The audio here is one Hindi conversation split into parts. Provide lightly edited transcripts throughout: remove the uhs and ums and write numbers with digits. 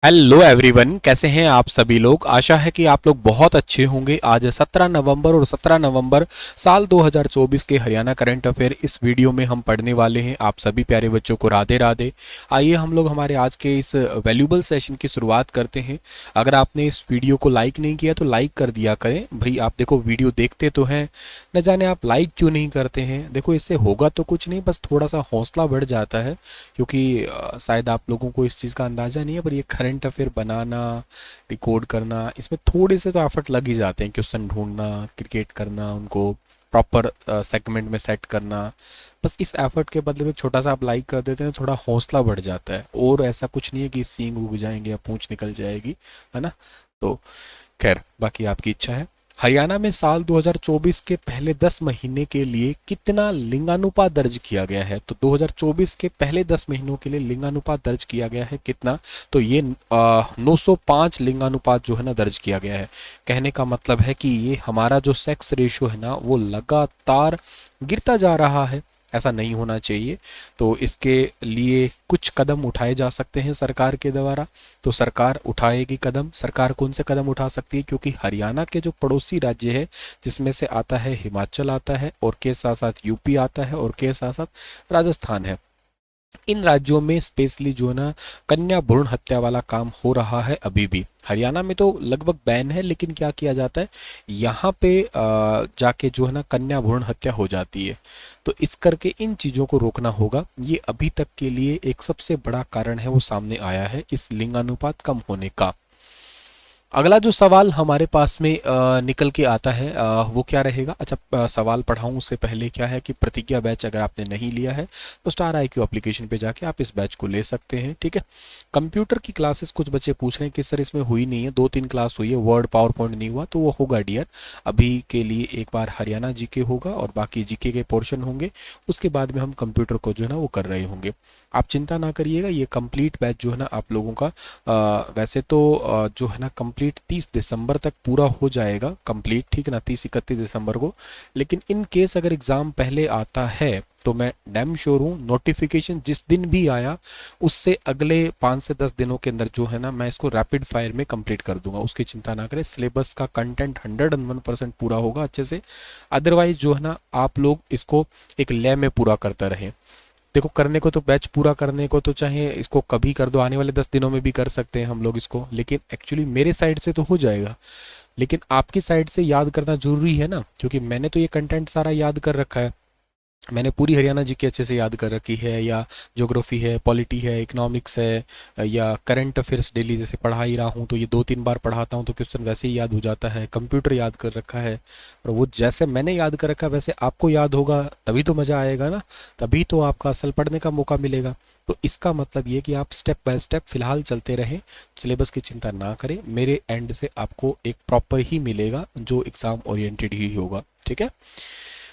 हेलो एवरीवन, कैसे हैं आप सभी लोग। आशा है कि आप लोग बहुत अच्छे होंगे। आज है 17 नवंबर और 17 नवंबर साल 2024 के हरियाणा करंट अफेयर इस वीडियो में हम पढ़ने वाले हैं। आप सभी प्यारे बच्चों को राधे राधे। आइए हम लोग हमारे आज के इस वैल्यूबल सेशन की शुरुआत करते हैं। अगर आपने इस वीडियो को लाइक नहीं किया तो लाइक कर दिया करें भाई। आप देखो वीडियो देखते तो हैं, न जाने आप लाइक क्यों नहीं करते हैं। देखो इससे होगा तो कुछ नहीं, बस थोड़ा सा हौसला बढ़ जाता है, क्योंकि शायद आप लोगों को इस चीज़ का अंदाज़ा नहीं है, पर ये करंट अफेयर बनाना, रिकॉर्ड करना, इसमें थोड़े से तो एफर्ट लग ही जाते हैं। क्वेश्चन ढूंढना, क्रिएट करना, उनको प्रॉपर सेगमेंट में सेट करना। बस इस एफर्ट के बदले में छोटा सा आप लाइक कर देते हैं तो थोड़ा हौसला बढ़ जाता है। और ऐसा कुछ नहीं है कि सींग उग जाएंगे या पूंछ निकल जाएगी, है ना। तो खैर, बाकी आपकी इच्छा है। हरियाणा में साल 2024 के पहले 10 महीने के लिए कितना लिंगानुपात दर्ज किया गया है। तो 2024 के पहले 10 महीनों के लिए लिंगानुपात दर्ज किया गया है कितना। तो ये 905 लिंगानुपात जो है ना दर्ज किया गया है। कहने का मतलब है कि ये हमारा जो सेक्स रेशियो है ना वो लगातार गिरता जा रहा है। ऐसा नहीं होना चाहिए। तो इसके लिए कुछ कदम उठाए जा सकते हैं सरकार के द्वारा। तो सरकार उठाएगी कदम। सरकार कौन से कदम उठा सकती है, क्योंकि हरियाणा के जो पड़ोसी राज्य है जिसमें से आता है हिमाचल आता है, और के साथ साथ यूपी आता है, और के साथ साथ राजस्थान है। इन राज्यों में स्पेशली जो है ना कन्या भ्रूण हत्या वाला काम हो रहा है अभी भी। हरियाणा में तो लगभग बैन है, लेकिन क्या किया जाता है, यहाँ पे जाके जो है ना कन्या भ्रूण हत्या हो जाती है। तो इस करके इन चीज़ों को रोकना होगा। ये अभी तक के लिए एक सबसे बड़ा कारण है वो सामने आया है, इस लिंगानुपात कम होने का। अगला जो सवाल हमारे पास में निकल के आता है वो क्या रहेगा। अच्छा, सवाल पढ़ाऊं उससे पहले क्या है कि प्रतिज्ञा बैच अगर आपने नहीं लिया है तो स्टार IQ एप्लीकेशन पे जाके आप इस बैच को ले सकते हैं, ठीक है। कंप्यूटर की क्लासेस कुछ बच्चे पूछ रहे हैं कि सर इसमें हुई नहीं है, 2-3 क्लास हुई है, वर्ड पावर पॉइंट नहीं हुआ, तो वो होगा डियर। अभी के लिए एक बार हरियाणा जीके होगा और बाकी जीके के पोर्शन होंगे। उसके बाद में हम कंप्यूटर को जो है ना वो कर रहे होंगे। आप चिंता ना करिएगा, ये कंप्लीट बैच जो है ना आप लोगों का वैसे तो जो है ना कंप्लीट 30 दिसंबर तक पूरा हो जाएगा कंप्लीट, ठीक है ना, 30-31 दिसंबर को। लेकिन इन केस अगर एग्ज़ाम पहले आता है तो मैं डैम श्योर हूँ नोटिफिकेशन जिस दिन भी आया उससे अगले 5 से 10 दिनों के अंदर जो है ना मैं इसको रैपिड फायर में कंप्लीट कर दूंगा। उसकी चिंता ना करें, सिलेबस का कंटेंट 101% पूरा होगा अच्छे से। अदरवाइज जो है ना आप लोग इसको एक लय में पूरा करते रहें। देखो, करने को तो बैच पूरा करने को तो चाहे इसको कभी कर दो, आने वाले 10 दिनों में भी कर सकते हैं हम लोग इसको, लेकिन एक्चुअली मेरे साइड से तो हो जाएगा, लेकिन आपकी साइड से याद करना जरूरी है ना, क्योंकि मैंने तो ये कंटेंट सारा याद कर रखा है। मैंने पूरी हरियाणा जीके अच्छे से याद कर रखी है, या ज्योग्राफी है, पॉलिटी है, इकोनॉमिक्स है, या करंट अफेयर्स डेली जैसे पढ़ा ही रहा हूँ तो ये 2-3 बार पढ़ाता हूँ तो क्वेश्चन वैसे ही याद हो जाता है। कंप्यूटर याद कर रखा है, और वो जैसे मैंने याद कर रखा है वैसे आपको याद होगा, तभी तो मज़ा आएगा ना, तभी तो आपका असल पढ़ने का मौका मिलेगा। तो इसका मतलब ये कि आप स्टेप बाय स्टेप फिलहाल चलते रहें, सिलेबस की चिंता ना करें। मेरे एंड से आपको एक प्रॉपर ही मिलेगा जो एग्ज़ाम ओरिएंटेड ही होगा, ठीक है।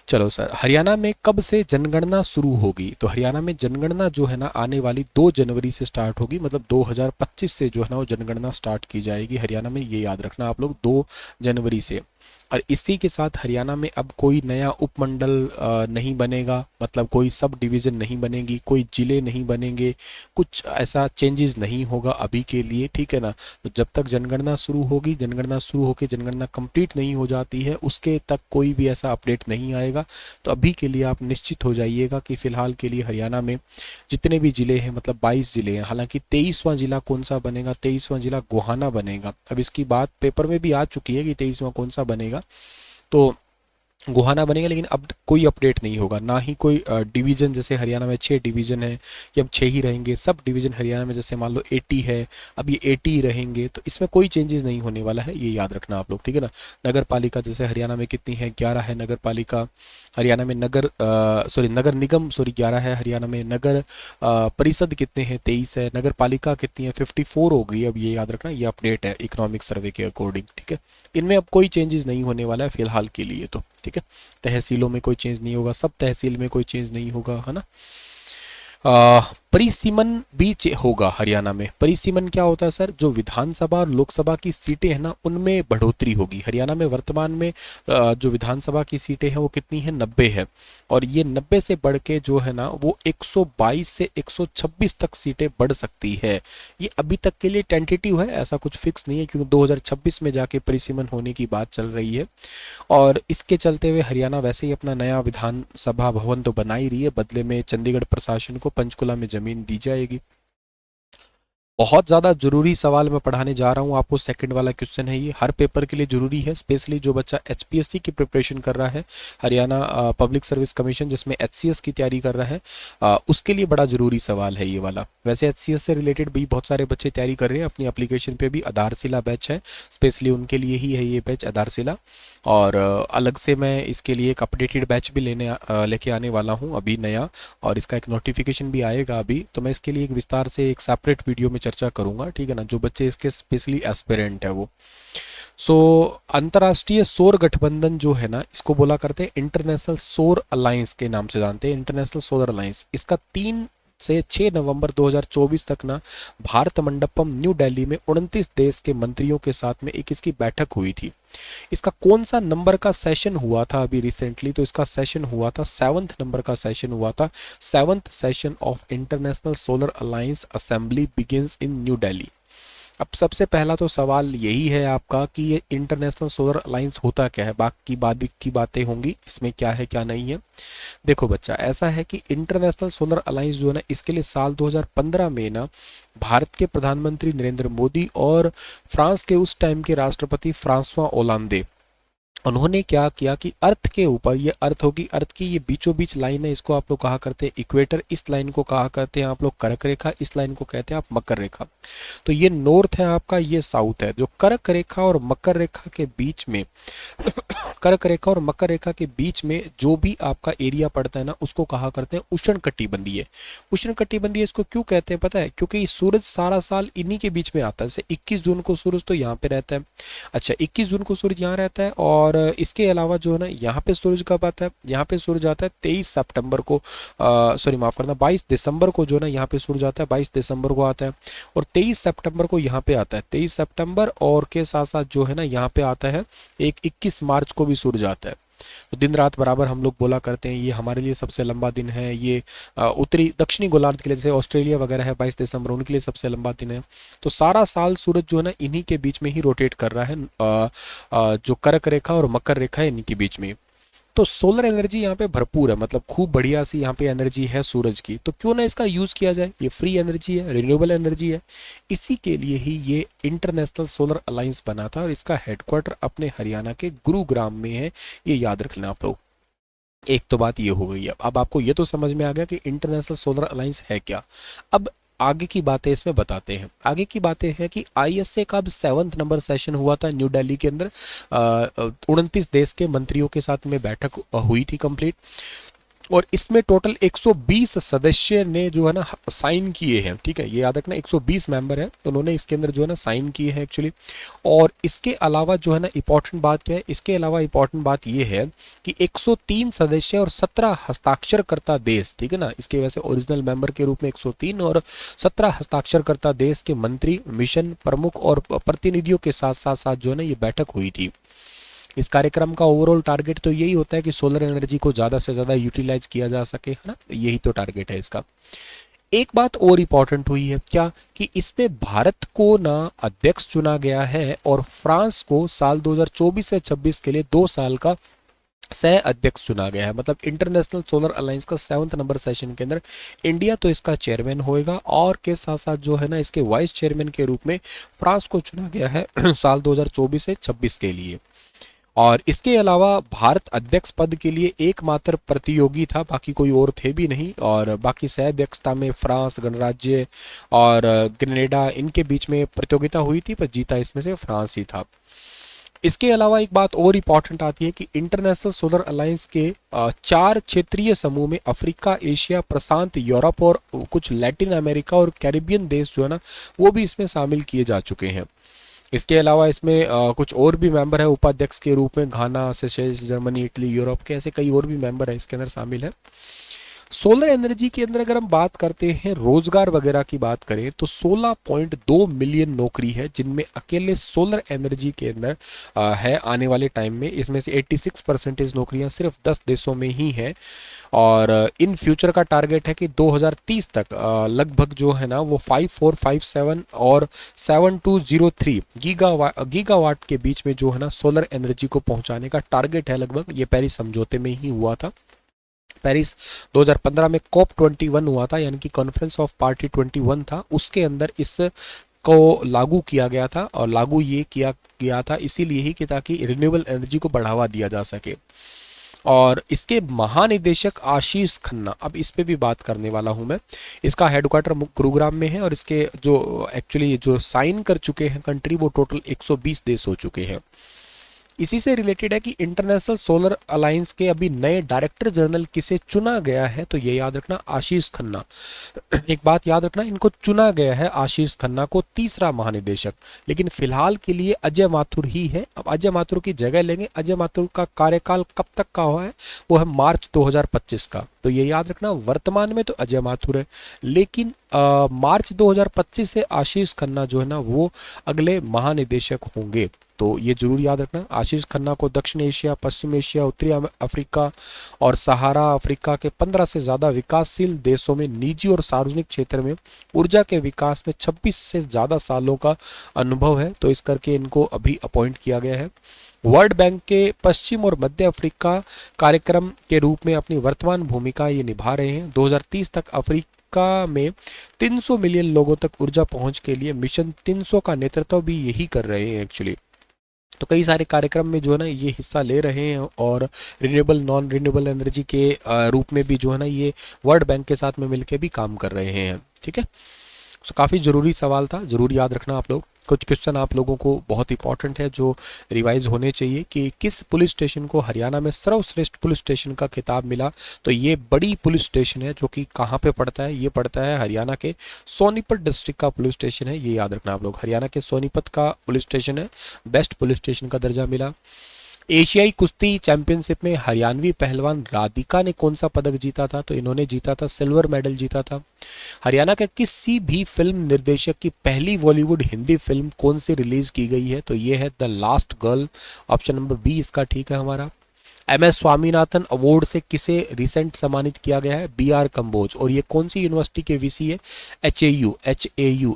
चलो सर, हरियाणा में कब से जनगणना शुरू होगी। तो हरियाणा में जनगणना जो है ना आने वाली 2 जनवरी से स्टार्ट होगी, मतलब 2025 से जो है ना वो जनगणना स्टार्ट की जाएगी हरियाणा में। ये याद रखना आप लोग, 2 जनवरी से। और इसी के साथ हरियाणा में अब कोई नया उपमंडल नहीं बनेगा, मतलब कोई सब डिवीज़न नहीं बनेगी, कोई जिले नहीं बनेंगे, कुछ ऐसा चेंजेस नहीं होगा अभी के लिए, ठीक है ना। तो जब तक जनगणना शुरू होगी, जनगणना शुरू होकर जनगणना कंप्लीट नहीं हो जाती है उसके तक कोई भी ऐसा अपडेट नहीं आएगा। तो अभी के लिए आप निश्चित हो जाइएगा कि फ़िलहाल के लिए हरियाणा में जितने भी ज़िले हैं, मतलब 22 ज़िले हैं। हालांकि 23वां ज़िला कौन सा बनेगा, 23वां ज़िला गोहाना बनेगा। अब इसकी बात पेपर में भी आ चुकी है कि 23वां कौन सा बनेगा, तो गोहाना बनेगा। लेकिन अब कोई अपडेट नहीं होगा, ना ही कोई डिवीज़न, जैसे हरियाणा में 6 डिवीज़न है, ये अब 6 ही रहेंगे। सब डिवीज़न हरियाणा में जैसे मान लो 80 है, अब ये 80 ही रहेंगे। तो इसमें कोई चेंजेस नहीं होने वाला है, ये याद रखना आप लोग, ठीक है ना। नगर पालिका जैसे हरियाणा में कितनी है, 11 है नगर पालिका हरियाणा में। नगर निगम 11 है हरियाणा में। नगर परिषद कितने हैं, 23 है। नगर पालिका कितनी है, 54 हो गई। अब ये याद रखना, ये अपडेट है इकोनॉमिक सर्वे के अकॉर्डिंग, ठीक है। इनमें अब कोई चेंजेस नहीं होने वाला है फिलहाल के लिए तो, ठीक है। तहसीलों में कोई चेंज नहीं होगा, सब तहसील में कोई चेंज नहीं होगा, है ना। परिसीमन भी होगा हरियाणा में। परिसीमन क्या होता है सर? जो विधानसभा और लोकसभा की सीटें हैं ना, उनमें बढ़ोतरी होगी। हरियाणा में वर्तमान में जो विधानसभा की सीटें हैं वो कितनी है? 90 है। और ये 90 से बढ़ के जो है ना वो 122 से 126 तक सीटें बढ़ सकती है। ये अभी तक के लिए टेंटेटिव है, ऐसा कुछ फिक्स नहीं है, क्योंकि 2026 में जाके परिसीमन होने की बात चल रही है। और इसके चलते हुए हरियाणा वैसे ही अपना नया विधानसभा भवन तो बना ही रही है, बदले में चंडीगढ़ प्रशासन को पंचकुला में जमीन दी जाएगी। बहुत ज़्यादा जरूरी सवाल मैं पढ़ाने जा रहा हूँ आपको। सेकंड वाला क्वेश्चन है, ये हर पेपर के लिए जरूरी है, स्पेशली जो बच्चा एचपीएससी की प्रिपरेशन कर रहा है, हरियाणा पब्लिक सर्विस कमीशन जिसमें एचसीएस की तैयारी कर रहा है, उसके लिए बड़ा जरूरी सवाल है ये वाला। वैसे एचसीएस से रिलेटेड भी बहुत सारे बच्चे तैयारी कर रहे हैं, अपनी एप्लीकेशन पे भी आधारशिला बैच है, स्पेशली उनके लिए ही है ये बैच आधारशिला। और अलग से मैं इसके लिए एक अपडेटेड बैच भी लेके आने वाला हूँ अभी नया, और इसका एक नोटिफिकेशन भी आएगा अभी, तो मैं इसके लिए एक विस्तार से एक सेपरेट वीडियो में चर्चा करूंगा, ठीक है ना, जो बच्चे इसके स्पेशली एस्पिरेंट है वो। सो अंतर्राष्ट्रीय सौर गठबंधन जो है ना, इसको बोला करते हैं इंटरनेशनल सौर अलायंस के नाम से जानते हैं, इंटरनेशनल सोलर अलायंस। इसका 3 से 6 नवंबर 2024 तक ना भारत मंडपम न्यू दिल्ली में 29 देश के मंत्रियों के साथ में एक इसकी बैठक हुई थी। इसका कौन सा नंबर का सेशन हुआ था अभी रिसेंटली? तो इसका सेशन हुआ था 7th नंबर का सेशन हुआ था। 7th session of international solar alliance assembly begins in new Delhi. अब सबसे पहला तो सवाल यही है आपका कि ये इंटरनेशनल सोलर अलायंस होता क्या है, बाकी की बातें होंगी इसमें, क्या है क्या नहीं है। देखो बच्चा, ऐसा है कि इंटरनेशनल सोलर अलायंस जो है ना, इसके लिए साल 2015 में ना भारत के प्रधानमंत्री नरेंद्र मोदी और फ्रांस के उस टाइम के राष्ट्रपति फ्रांसवा ओलांदे, उन्होंने क्या किया कि अर्थ के ऊपर, ये अर्थ होगी, अर्थ की ये बीचों बीच लाइन है, इसको आप लोग कहा करते हैं इक्वेटर, इस लाइन को कहा करते हैं आप लोग कर्क रेखा, इस लाइन को कहते हैं आप मकर रेखा। तो ये नॉर्थ है आपका, ये साउथ है। जो कर्क रेखा और मकर रेखा के बीच में कर्क रेखा और मकर रेखा के बीच में जो भी आपका एरिया पड़ता है ना, उसको कहा करते हैं उष्णकटिबंधीय। उष्णकटिबंधीय इसको क्यों कहते हैं पता है? क्योंकि सूरज सारा साल इन्हीं के बीच में आता है। जैसे 21 जून को सूरज तो यहाँ पे रहता है, अच्छा 21 जून को सूरज यहाँ रहता है, और इसके अलावा जो है ना यहाँ पे सूरज कब आता है? यहाँ पे सूरज आता है 23 सितंबर को, सॉरी माफ करना, 22 दिसंबर को जो है ना यहाँ पे सूरज आता है, 22 दिसंबर को आता है, और 23 सितंबर को यहाँ पे आता है, 23 सितंबर, और के साथ साथ जो है ना यहाँ पे आता है एक 21 मार्च को भी सूरज आता है। तो दिन रात बराबर हम लोग बोला करते हैं, ये हमारे लिए सबसे लंबा दिन है। ये उत्तरी दक्षिणी गोलार्ध के लिए, जैसे ऑस्ट्रेलिया वगैरह है 22 दिसंबर, उनके लिए सबसे लंबा दिन है। तो सारा साल सूरज जो है ना इन्हीं के बीच में ही रोटेट कर रहा है, जो कर्क रेखा और मकर रेखा है इन्हीं के बीच में। तो सोलर एनर्जी यहाँ पे भरपूर है, मतलब खूब बढ़िया सी यहाँ पे एनर्जी है सूरज की, तो क्यों ना इसका यूज किया जाए। ये फ्री एनर्जी है, रिन्यूएबल एनर्जी है, इसी के लिए ही ये इंटरनेशनल सोलर अलायंस बना था, और इसका हेडक्वार्टर अपने हरियाणा के गुरुग्राम में है, ये याद रख लेना आप लोग। एक तो बात ये हो गई है। अब आपको ये तो समझ में आ गया कि इंटरनेशनल सोलर अलायंस है क्या। अब आगे की बातें इसमें बताते हैं। आगे की बातें हैं कि आईएसए का 7th नंबर सेशन हुआ था न्यू दिल्ली के अंदर, 29 देश के मंत्रियों के साथ में बैठक हुई थी कंप्लीट, और इसमें टोटल 120 सदस्य ने जो है ना साइन किए हैं, ठीक है, ये याद रखना 120 मेंबर है, उन्होंने इसके अंदर जो है ना साइन किए हैं एक्चुअली। और इसके अलावा जो है ना इंपॉर्टेंट बात क्या है, इसके अलावा इंपॉर्टेंट बात ये है कि 103 सदस्य और 17 हस्ताक्षरकर्ता देश, ठीक है ना, इसके वजह से ओरिजिनल मेंबर के रूप में 103 और 17 हस्ताक्षरकर्ता देश के मंत्री, मिशन प्रमुख और प्रतिनिधियों के साथ साथ जो है ना ये बैठक हुई थी। इस कार्यक्रम का ओवरऑल टारगेट तो यही होता है कि सोलर एनर्जी को ज़्यादा से ज़्यादा यूटिलाइज किया जा सके, है ना, यही तो टारगेट है इसका। एक बात और इम्पॉर्टेंट हुई है क्या, कि इसमें भारत को ना अध्यक्ष चुना गया है, और फ्रांस को साल 2024 से 26 के लिए 2 साल का सह अध्यक्ष चुना गया है। मतलब इंटरनेशनल सोलर अलायंस का 7th नंबर सेशन के अंदर इंडिया तो इसका चेयरमैन होएगा, और के साथ साथ जो है ना इसके वाइस चेयरमैन के रूप में फ्रांस को चुना गया है साल 2024 से 26 के लिए। और इसके अलावा भारत अध्यक्ष पद के लिए एकमात्र प्रतियोगी था, बाकी कोई और थे भी नहीं, और बाकी सह अध्यक्षता में फ्रांस, गणराज्य और ग्रेनेडा, इनके बीच में प्रतियोगिता हुई थी, पर जीता इसमें से फ्रांस ही था। इसके अलावा एक बात और इम्पॉर्टेंट आती है कि इंटरनेशनल सोलर अलायंस के 4 क्षेत्रीय समूह में अफ्रीका, एशिया, प्रशांत, यूरोप और कुछ लैटिन अमेरिका और कैरिबियन देश जो है ना वो भी इसमें शामिल किए जा चुके हैं। इसके अलावा इसमें कुछ और भी मेंबर है उपाध्यक्ष के रूप में, घाना, सेशेल्स, जर्मनी, इटली, यूरोप के, ऐसे कई और भी मेंबर है इसके अंदर शामिल है। सोलर एनर्जी के अंदर अगर हम बात करते हैं रोजगार वगैरह की बात करें तो 16.2 मिलियन नौकरी है जिनमें अकेले सोलर एनर्जी के अंदर है आने वाले टाइम में। इसमें से 86% नौकरियां सिर्फ 10 देशों में ही हैं और इन फ्यूचर का टारगेट है कि 2030 तक लगभग जो है ना वो 5457 और 7203 गीगावाट के बीच में जो है ना सोलर एनर्जी को पहुंचाने का टारगेट है लगभग। ये पेरिस समझौते में ही हुआ था। पेरिस 2015 में COP 21 हुआ था, यानी कि कॉन्फ्रेंस ऑफ पार्टी 21 था, उसके अंदर इस को लागू किया गया था और लागू ये किया गया था इसीलिए ही कि ताकि रिन्यूएबल एनर्जी को बढ़ावा दिया जा सके। और इसके महानिदेशक आशीष खन्ना, अब इस पे भी बात करने वाला हूं मैं। इसका हेडक्वार्टर गुरुग्राम में है और इसके जो एक्चुअली जो साइन कर चुके हैं कंट्री वो टोटल 120 देश हो चुके हैं। इसी से रिलेटेड है कि इंटरनेशनल सोलर अलायंस के अभी नए डायरेक्टर जनरल किसे चुना गया है, तो ये याद रखना आशीष खन्ना। एक बात याद रखना, इनको चुना गया है आशीष खन्ना को तीसरा महानिदेशक, लेकिन फिलहाल के लिए अजय माथुर ही है। अब अजय माथुर की जगह लेंगे। अजय माथुर का कार्यकाल कब तक का हुआ है, वो है मार्च 2025 का। तो ये याद रखना वर्तमान में तो अजय माथुर है, लेकिन मार्च 2025 से आशीष खन्ना जो है ना वो अगले महानिदेशक होंगे। तो ये जरूर याद रखना। आशीष खन्ना को दक्षिण एशिया, पश्चिम एशिया, उत्तरी अफ्रीका और सहारा अफ्रीका के 15 से ज़्यादा विकासशील देशों में निजी और सार्वजनिक क्षेत्र में ऊर्जा के विकास में 26 से ज़्यादा सालों का अनुभव है। तो इस करके इनको अभी अपॉइंट किया गया है। वर्ल्ड बैंक के पश्चिम और मध्य अफ्रीका कार्यक्रम के रूप में अपनी वर्तमान भूमिका ये निभा रहे हैं। 2030 तक अफ्रीका में 300 मिलियन लोगों तक ऊर्जा पहुंच के लिए मिशन 300 का नेतृत्व भी यही कर रहे हैं एक्चुअली। तो कई सारे कार्यक्रम में जो है ना ये हिस्सा ले रहे हैं और रिन्यूएबल नॉन रिन्यूएबल एनर्जी के रूप में भी जो है ना ये वर्ल्ड बैंक के साथ में मिलकर भी काम कर रहे हैं। ठीक है, तो काफ़ी ज़रूरी सवाल था, ज़रूर याद रखना आप लोग। कुछ क्वेश्चन आप लोगों को बहुत इंपॉर्टेंट है जो रिवाइज होने चाहिए कि किस पुलिस स्टेशन को हरियाणा में सर्वश्रेष्ठ पुलिस स्टेशन का खिताब मिला। तो ये बड़ी पुलिस स्टेशन है जो कि कहाँ पे पड़ता है, ये पड़ता है हरियाणा के सोनीपत डिस्ट्रिक्ट का पुलिस स्टेशन है। ये याद रखना आप लोग, हरियाणा के सोनीपत का पुलिस स्टेशन है, बेस्ट पुलिस स्टेशन का दर्जा मिला। एशियाई कुश्ती चैंपियनशिप में हरियाणवी पहलवान राधिका ने कौन सा पदक जीता था, तो इन्होंने जीता था सिल्वर मेडल जीता था। हरियाणा के किसी भी फिल्म निर्देशक की पहली बॉलीवुड हिंदी फिल्म कौन सी रिलीज की गई है, तो ये है the last girl. Option number B इसका ठीक है हमारा। MS स्वामीनाथन अवार्ड से किसे रिसेंट सम्मानित किया गया है, BR कंबोज। और ये कौन सी यूनिवर्सिटी के VC है,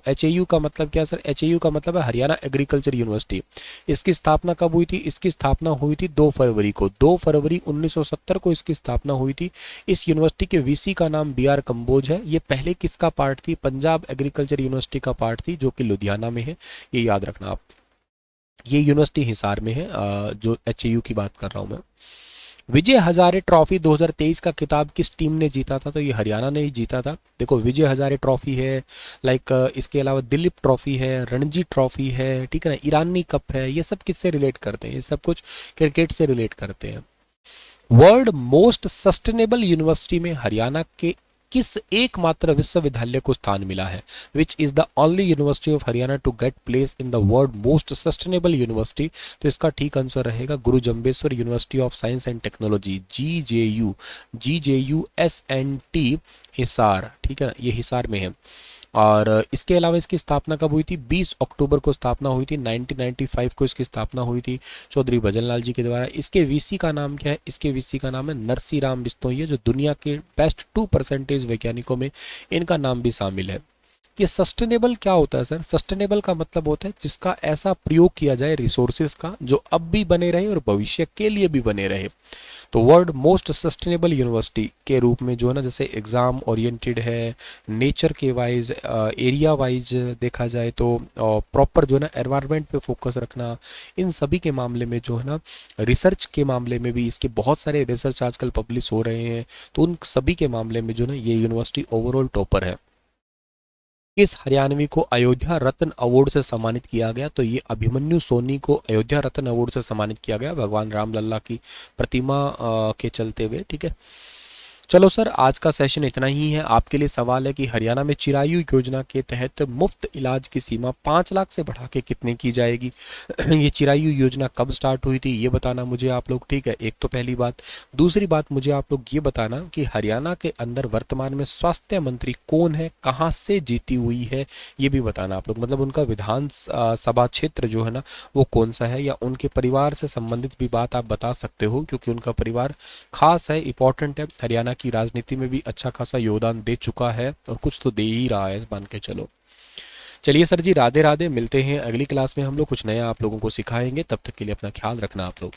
HAU का मतलब क्या है सर, HAU का मतलब है हरियाणा एग्रीकल्चर यूनिवर्सिटी। इसकी स्थापना कब हुई थी, इसकी स्थापना हुई थी 2 फरवरी को, 2 फरवरी 1970 को इसकी स्थापना हुई थी। इस यूनिवर्सिटी के VC का नाम BR कंबोज है। ये पहले किसका पार्ट थी, पंजाब एग्रीकल्चर यूनिवर्सिटी का पार्ट थी जो कि लुधियाना में है, ये याद रखना आप। ये यूनिवर्सिटी हिसार में है, जो HAU की बात कर रहा हूँ मैं। विजय हजारे ट्रॉफी 2023 का खिताब किस टीम ने जीता था, तो ये हरियाणा ने ही जीता था। देखो विजय हजारे ट्रॉफी है, इसके अलावा दिलीप ट्रॉफी है, रणजी ट्रॉफी है, ठीक है ना, ईरानी कप है, ये सब किससे रिलेट करते हैं, ये सब कुछ क्रिकेट से रिलेट करते हैं। वर्ल्ड मोस्ट सस्टेनेबल यूनिवर्सिटी में हरियाणा के किस एकमात्र विश्वविद्यालय को स्थान मिला है, which is the only university of Haryana to get place in the world most sustainable university. तो इसका ठीक आंसर रहेगा Guru Jambheshwar University of Science and Technology, GJU SNT Hisar, ठीक है ना, ये हिसार में है। और इसके अलावा इसकी स्थापना कब हुई थी, 20 अक्टूबर को स्थापना हुई थी, 1995 को इसकी स्थापना हुई थी चौधरी भजनलाल जी के द्वारा। इसके VC का नाम क्या है, इसके VC का नाम है नरसी राम बिश्नोई, जो दुनिया के बेस्ट 2% वैज्ञानिकों में इनका नाम भी शामिल है। ये सस्टेनेबल क्या होता है सर, सस्टेनेबल का मतलब होता है जिसका ऐसा प्रयोग किया जाए रिसोर्सेज का जो अब भी बने रहे और भविष्य के लिए भी बने रहे। तो वर्ल्ड मोस्ट सस्टेनेबल यूनिवर्सिटी के रूप में जो है ना, जैसे एग्जाम ओरिएंटेड है, नेचर के वाइज, एरिया वाइज देखा जाए तो प्रॉपर जो है ना एनवायरनमेंट पे फोकस रखना, इन सभी के मामले में जो है ना, रिसर्च के मामले में भी इसके बहुत सारे रिसर्च आजकल पब्लिश हो रहे हैं। तो उन सभी के मामले में जो है ना ये यूनिवर्सिटी ओवरऑल टॉपर है। किस हरियाणवी को अयोध्या रत्न अवार्ड से सम्मानित किया गया, तो ये अभिमन्यु सोनी को अयोध्या रत्न अवार्ड से सम्मानित किया गया भगवान रामलला की प्रतिमा के चलते हुए। ठीक है, चलो सर, आज का सेशन इतना ही है। आपके लिए सवाल है कि हरियाणा में चिरायु योजना के तहत मुफ्त इलाज की सीमा 5 लाख से बढ़ा के कितने की जाएगी। ये चिरायु योजना कब स्टार्ट हुई थी ये बताना मुझे आप लोग, ठीक है। एक तो पहली बात। दूसरी बात, मुझे आप लोग ये बताना कि हरियाणा के अंदर वर्तमान में स्वास्थ्य मंत्री कौन है, कहाँ से जीती हुई है, ये भी बताना आप लोग। मतलब उनका विधान सभा क्षेत्र जो है ना वो कौन सा है, या उनके परिवार से संबंधित भी बात आप बता सकते हो, क्योंकि उनका परिवार खास है, इंपॉर्टेंट है, हरियाणा की राजनीति में भी अच्छा खासा योगदान दे चुका है और कुछ तो दे ही रहा है, मान के चलो। चलिए सर जी, राधे राधे, मिलते हैं अगली क्लास में। हम लोग कुछ नया आप लोगों को सिखाएंगे, तब तक के लिए अपना ख्याल रखना आप लोग।